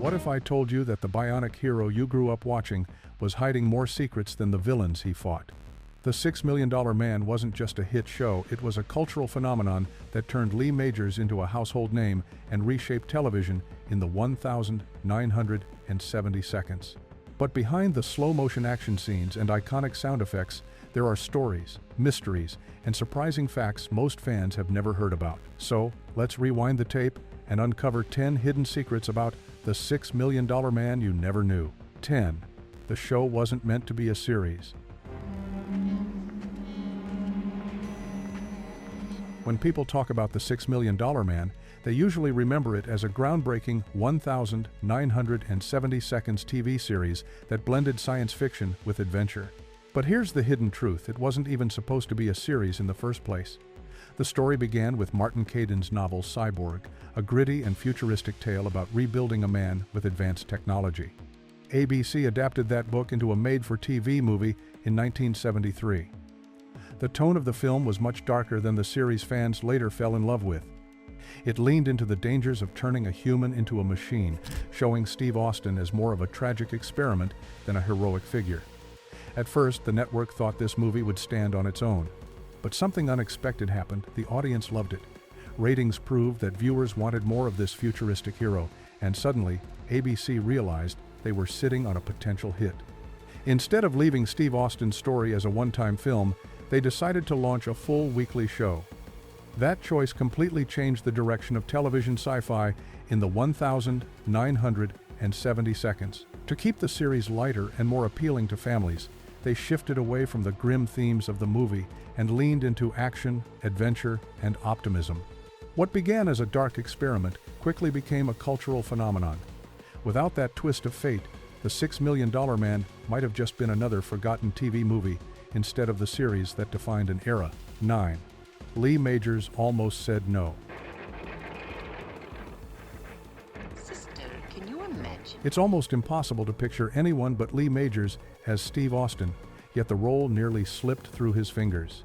What if I told you that the bionic hero you grew up watching was hiding more secrets than the villains he fought? The $6 Million Man wasn't just a hit show, it was a cultural phenomenon that turned Lee Majors into a household name and reshaped television in the 1,970 seconds. But behind the slow-motion action scenes and iconic sound effects, there are stories, mysteries, and surprising facts most fans have never heard about. So, let's rewind the tape and uncover 10 hidden secrets about the $6 Million Man you never knew. 10. The show wasn't meant to be a series. When people talk about the $6 Million Man, they usually remember it as a groundbreaking 1,970 seconds TV series that blended science fiction with adventure. But here's the hidden truth: it wasn't even supposed to be a series in the first place. The story began with Martin Caidin's novel Cyborg, a gritty and futuristic tale about rebuilding a man with advanced technology. ABC adapted that book into a made-for-TV movie in 1973. The tone of the film was much darker than the series fans later fell in love with. It leaned into the dangers of turning a human into a machine, showing Steve Austin as more of a tragic experiment than a heroic figure. At first, the network thought this movie would stand on its own. But something unexpected happened. The audience loved it. Ratings proved that viewers wanted more of this futuristic hero, and suddenly, ABC realized they were sitting on a potential hit. Instead of leaving Steve Austin's story as a one-time film, they decided to launch a full weekly show. That choice completely changed the direction of television sci-fi in the 1,970 seconds. To keep the series lighter and more appealing to families, they shifted away from the grim themes of the movie and leaned into action, adventure, and optimism. What began as a dark experiment quickly became a cultural phenomenon. Without that twist of fate, the $6 Million Man might have just been another forgotten TV movie instead of the series that defined an era. 9. Lee Majors almost said no. Can you imagine? It's almost impossible to picture anyone but Lee Majors as Steve Austin, yet the role nearly slipped through his fingers.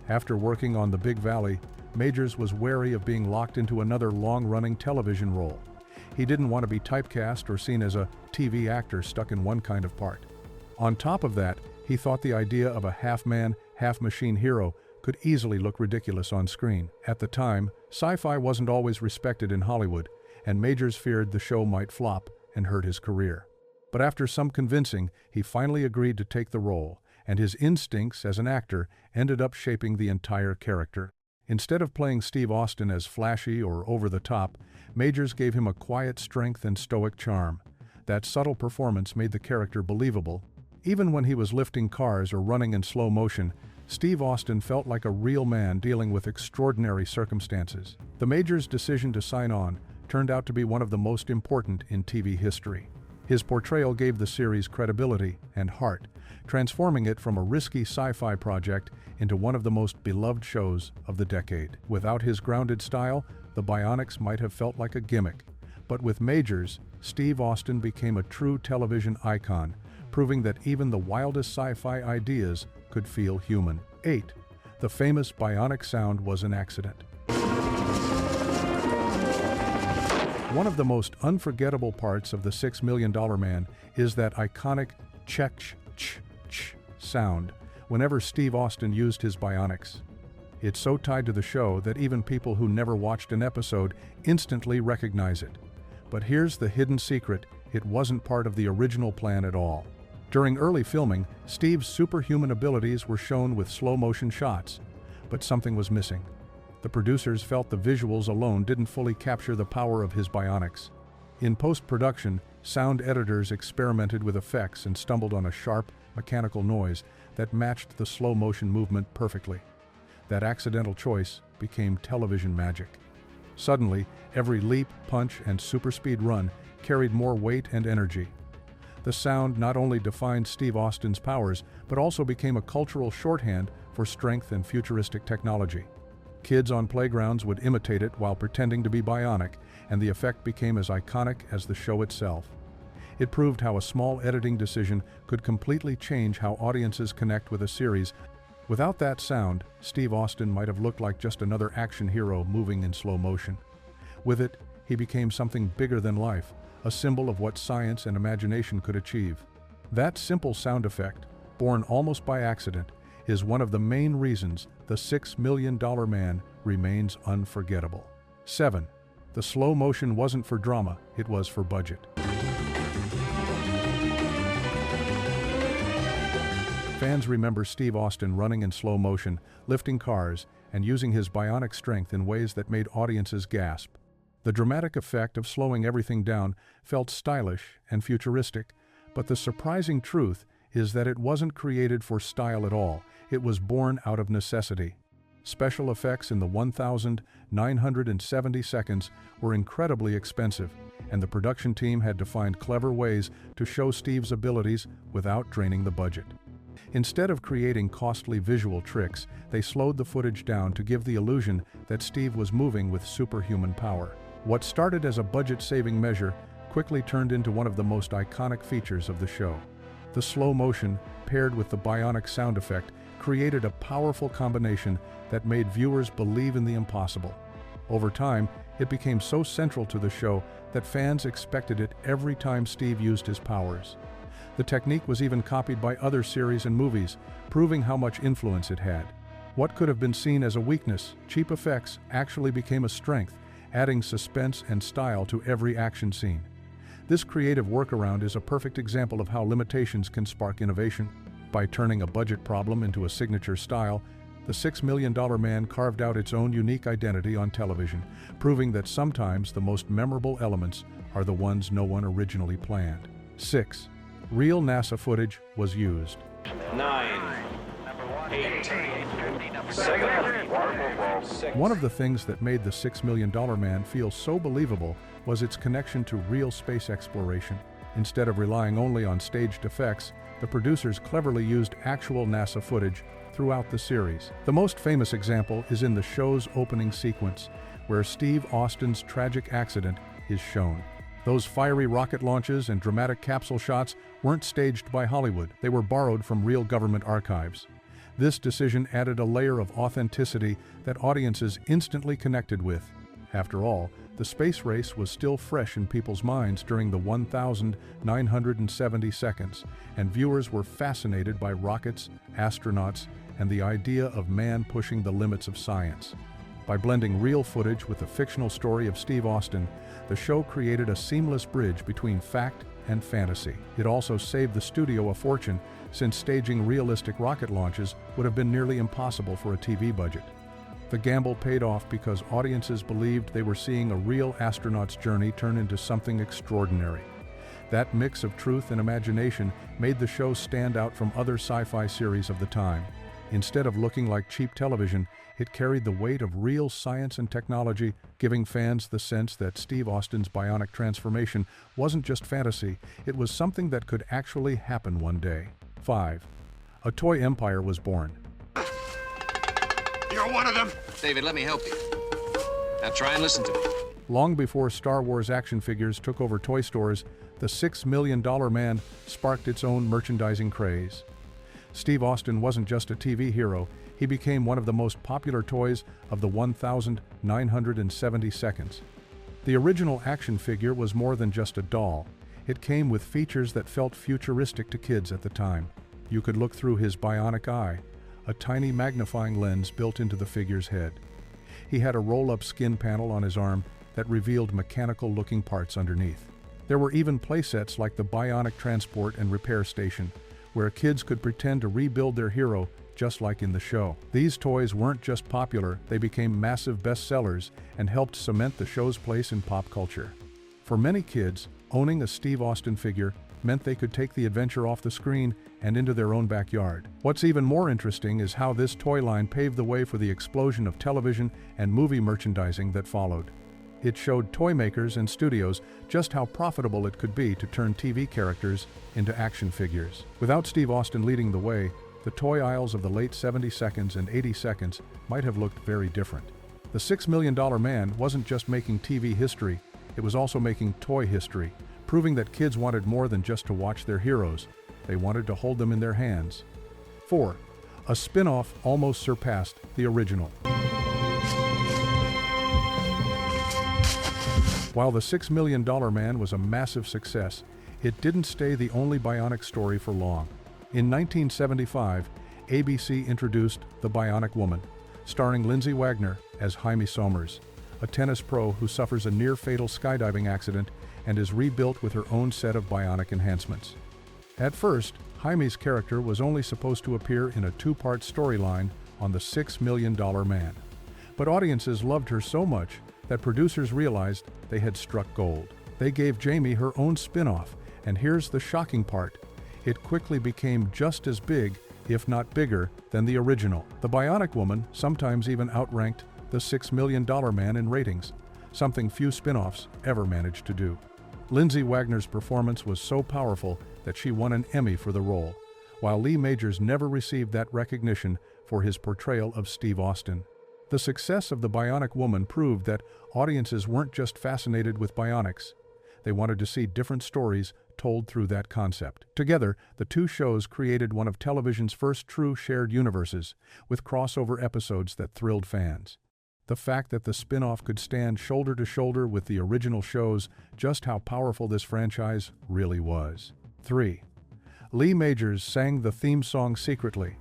After working on The Big Valley, Majors was wary of being locked into another long-running television role. He didn't want to be typecast or seen as a TV actor stuck in one kind of part. On top of that, he thought the idea of a half-man, half-machine hero could easily look ridiculous on screen. At the time, sci-fi wasn't always respected in Hollywood, and Majors feared the show might flop and hurt his career. But after some convincing, he finally agreed to take the role, and his instincts as an actor ended up shaping the entire character. Instead of playing Steve Austin as flashy or over-the-top, Majors gave him a quiet strength and stoic charm. That subtle performance made the character believable. Even when he was lifting cars or running in slow motion, Steve Austin felt like a real man dealing with extraordinary circumstances. The Majors' decision to sign on turned out to be one of the most important in TV history. His portrayal gave the series credibility and heart, transforming it from a risky sci-fi project into one of the most beloved shows of the decade. Without his grounded style, the Bionics might have felt like a gimmick. But with Majors, Steve Austin became a true television icon, proving that even the wildest sci-fi ideas could feel human. 8. The famous bionic sound was an accident. One of the most unforgettable parts of the $6 Million Man is that iconic ch-ch-ch sound whenever Steve Austin used his bionics. It's so tied to the show that even people who never watched an episode instantly recognize it. But here's the hidden secret: it wasn't part of the original plan at all. During early filming, Steve's superhuman abilities were shown with slow-motion shots, but something was missing. The producers felt the visuals alone didn't fully capture the power of his bionics. In post-production, sound editors experimented with effects and stumbled on a sharp, mechanical noise that matched the slow-motion movement perfectly. That accidental choice became television magic. Suddenly, every leap, punch, and super-speed run carried more weight and energy. The sound not only defined Steve Austin's powers, but also became a cultural shorthand for strength and futuristic technology. Kids on playgrounds would imitate it while pretending to be bionic, and the effect became as iconic as the show itself. It proved how a small editing decision could completely change how audiences connect with a series. Without that sound, Steve Austin might have looked like just another action hero moving in slow motion. With it, he became something bigger than life, a symbol of what science and imagination could achieve. That simple sound effect, born almost by accident, is one of the main reasons the $6 Million Man remains unforgettable. 7. The slow motion wasn't for drama, it was for budget. Fans remember Steve Austin running in slow motion, lifting cars, and using his bionic strength in ways that made audiences gasp. The dramatic effect of slowing everything down felt stylish and futuristic, but the surprising truth is that it wasn't created for style at all. It was born out of necessity. Special effects in the 1,970 seconds were incredibly expensive, and the production team had to find clever ways to show Steve's abilities without draining the budget. Instead of creating costly visual tricks, they slowed the footage down to give the illusion that Steve was moving with superhuman power. What started as a budget-saving measure quickly turned into one of the most iconic features of the show. The slow motion, paired with the bionic sound effect, created a powerful combination that made viewers believe in the impossible. Over time, it became so central to the show that fans expected it every time Steve used his powers. The technique was even copied by other series and movies, proving how much influence it had. What could have been seen as a weakness, cheap effects, actually became a strength, adding suspense and style to every action scene. This creative workaround is a perfect example of how limitations can spark innovation. By turning a budget problem into a signature style, the $6 Million Man carved out its own unique identity on television, proving that sometimes the most memorable elements are the ones no one originally planned. 6. Real NASA footage was used. 9, 8, 7, 6. One of the things that made the $6 Million Man feel so believable was its connection to real space exploration. Instead of relying only on staged effects, the producers cleverly used actual NASA footage throughout the series. The most famous example is in the show's opening sequence, where Steve Austin's tragic accident is shown. Those fiery rocket launches and dramatic capsule shots weren't staged by Hollywood. They were borrowed from real government archives. This decision added a layer of authenticity that audiences instantly connected with. After all, the space race was still fresh in people's minds during the 1,970 seconds, and viewers were fascinated by rockets, astronauts, and the idea of man pushing the limits of science. By blending real footage with the fictional story of Steve Austin, the show created a seamless bridge between fact and fantasy. It also saved the studio a fortune, since staging realistic rocket launches would have been nearly impossible for a TV budget. The gamble paid off because audiences believed they were seeing a real astronaut's journey turn into something extraordinary. That mix of truth and imagination made the show stand out from other sci-fi series of the time. Instead of looking like cheap television, it carried the weight of real science and technology, giving fans the sense that Steve Austin's bionic transformation wasn't just fantasy, it was something that could actually happen one day. 5. A toy empire was born. You're one of them! David, let me help you. Now try and listen to me. Long before Star Wars action figures took over toy stores, the $6 Million Man sparked its own merchandising craze. Steve Austin wasn't just a TV hero, he became one of the most popular toys of the 1,970 seconds. The original action figure was more than just a doll. It came with features that felt futuristic to kids at the time. You could look through his bionic eye, a tiny magnifying lens built into the figure's head. He had a roll-up skin panel on his arm that revealed mechanical-looking parts underneath. There were even playsets like the Bionic Transport and Repair Station, where kids could pretend to rebuild their hero just like in the show. These toys weren't just popular, they became massive bestsellers and helped cement the show's place in pop culture. For many kids, owning a Steve Austin figure meant they could take the adventure off the screen and into their own backyard. What's even more interesting is how this toy line paved the way for the explosion of television and movie merchandising that followed. It showed toy makers and studios just how profitable it could be to turn TV characters into action figures. Without Steve Austin leading the way, the toy aisles of the late 70 seconds and 80 seconds might have looked very different. The $6 Million Man wasn't just making TV history, it was also making toy history, proving that kids wanted more than just to watch their heroes, they wanted to hold them in their hands. 4. A spin-off almost surpassed the original. While the $6 Million Man was a massive success, it didn't stay the only bionic story for long. In 1975, ABC introduced The Bionic Woman, starring Lindsay Wagner as Jaime Somers, a tennis pro who suffers a near-fatal skydiving accident and is rebuilt with her own set of bionic enhancements. At first, Jaime's character was only supposed to appear in a two-part storyline on The $6 Million Man. But audiences loved her so much that producers realized they had struck gold. They gave Jaime her own spin-off, and here's the shocking part. It quickly became just as big, if not bigger, than the original. The Bionic Woman sometimes even outranked The $6 Million Man in ratings, something few spin-offs ever managed to do. Lindsay Wagner's performance was so powerful that she won an Emmy for the role, while Lee Majors never received that recognition for his portrayal of Steve Austin. The success of The Bionic Woman proved that audiences weren't just fascinated with bionics. They wanted to see different stories told through that concept. Together, the two shows created one of television's first true shared universes, with crossover episodes that thrilled fans. The fact that the spin-off could stand shoulder to shoulder with the original shows just how powerful this franchise really was. 3. Lee Majors sang the theme song secretly.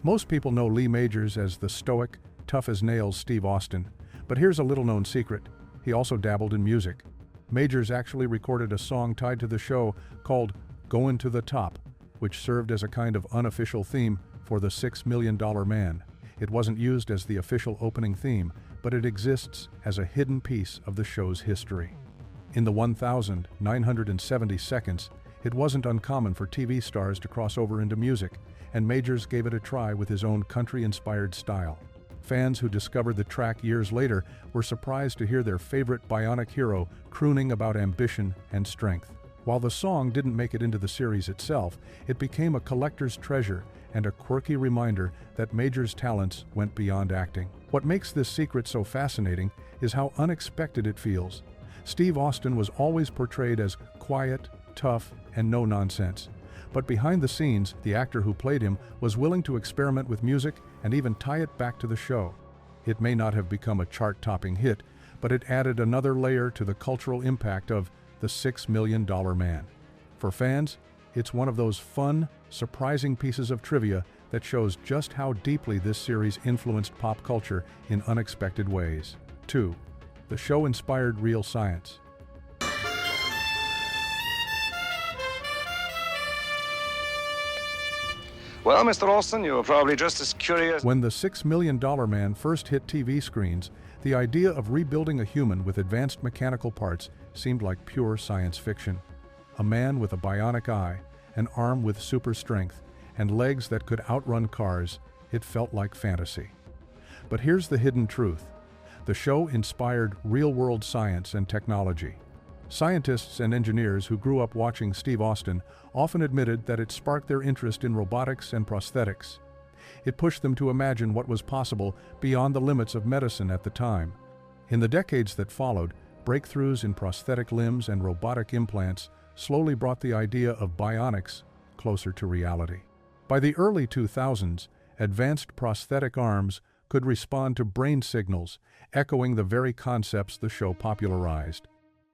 Most people know Lee Majors as the stoic, tough-as-nails Steve Austin, but here's a little-known secret. He also dabbled in music. Majors actually recorded a song tied to the show called "Goin' to the Top," which served as a kind of unofficial theme for the $6 Million Man. It wasn't used as the official opening theme, but it exists as a hidden piece of the show's history. In the 1,970 seconds, it wasn't uncommon for TV stars to cross over into music, and Majors gave it a try with his own country-inspired style. Fans who discovered the track years later were surprised to hear their favorite bionic hero crooning about ambition and strength. While the song didn't make it into the series itself, it became a collector's treasure and a quirky reminder that Majors' talents went beyond acting. What makes this secret so fascinating is how unexpected it feels. Steve Austin was always portrayed as quiet, tough, and no-nonsense. But behind the scenes, the actor who played him was willing to experiment with music and even tie it back to the show. It may not have become a chart-topping hit, but it added another layer to the cultural impact of The $6 Million Man. For fans, it's one of those fun, surprising pieces of trivia that shows just how deeply this series influenced pop culture in unexpected ways. 2. The show inspired real science. Well, Mr. Austin, you're probably just as curious. When The $6 Million Man first hit TV screens, the idea of rebuilding a human with advanced mechanical parts seemed like pure science fiction. A man with a bionic eye, an arm with super strength, and legs that could outrun cars, it felt like fantasy. But here's the hidden truth. The show inspired real-world science and technology. Scientists and engineers who grew up watching Steve Austin often admitted that it sparked their interest in robotics and prosthetics. It pushed them to imagine what was possible beyond the limits of medicine at the time. In the decades that followed, breakthroughs in prosthetic limbs and robotic implants slowly brought the idea of bionics closer to reality. By the early 2000s, advanced prosthetic arms could respond to brain signals, echoing the very concepts the show popularized.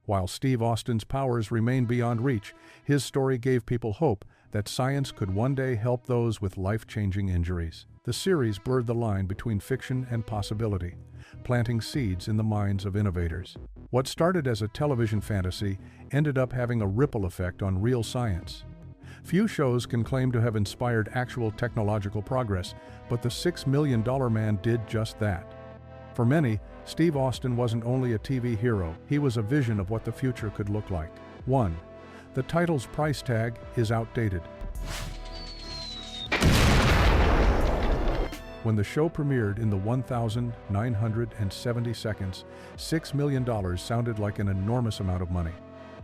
While Steve Austin's powers remained beyond reach, his story gave people hope that science could one day help those with life-changing injuries. The series blurred the line between fiction and possibility, planting seeds in the minds of innovators. What started as a television fantasy ended up having a ripple effect on real science. Few shows can claim to have inspired actual technological progress, but The $6 Million Man did just that. For many, Steve Austin wasn't only a TV hero, he was a vision of what the future could look like. 1. The title's price tag is outdated. When the show premiered in the 1,970 seconds, $6 million sounded like an enormous amount of money.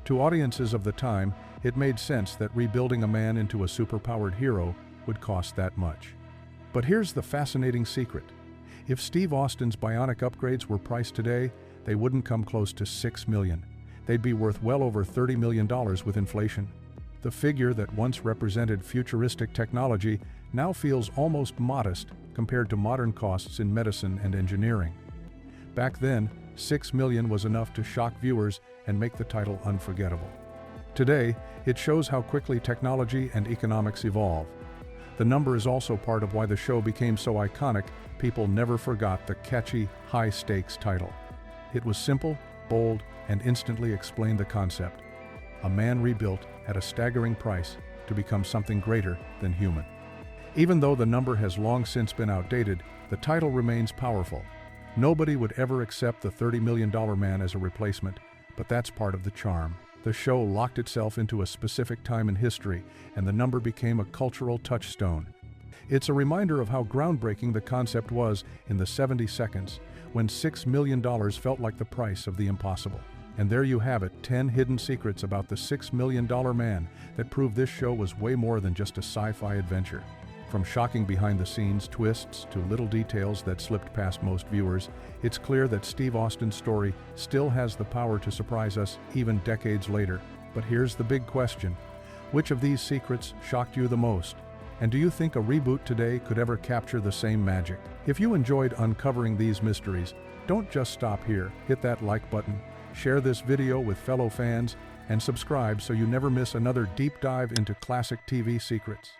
To audiences of the time, it made sense that rebuilding a man into a superpowered hero would cost that much. But here's the fascinating secret. If Steve Austin's bionic upgrades were priced today, they wouldn't come close to $6 million. They'd be worth well over $30 million with inflation. The figure that once represented futuristic technology now feels almost modest compared to modern costs in medicine and engineering. Back then, $6 million was enough to shock viewers and make the title unforgettable. Today, it shows how quickly technology and economics evolve. The number is also part of why the show became so iconic. People never forgot the catchy, high-stakes title. It was simple, bold, and instantly explained the concept. A man rebuilt at a staggering price to become something greater than human. Even though the number has long since been outdated, the title remains powerful. Nobody would ever accept the $30 million man as a replacement, but that's part of the charm. The show locked itself into a specific time in history, and the number became a cultural touchstone. It's a reminder of how groundbreaking the concept was in the 70 seconds, when $6 million felt like the price of the impossible. And there you have it, 10 hidden secrets about the $6 million man that prove this show was way more than just a sci-fi adventure. From shocking behind-the-scenes twists to little details that slipped past most viewers, it's clear that Steve Austin's story still has the power to surprise us even decades later. But here's the big question. Which of these secrets shocked you the most? And do you think a reboot today could ever capture the same magic? If you enjoyed uncovering these mysteries, don't just stop here. Hit that like button, share this video with fellow fans, and subscribe so you never miss another deep dive into classic TV secrets.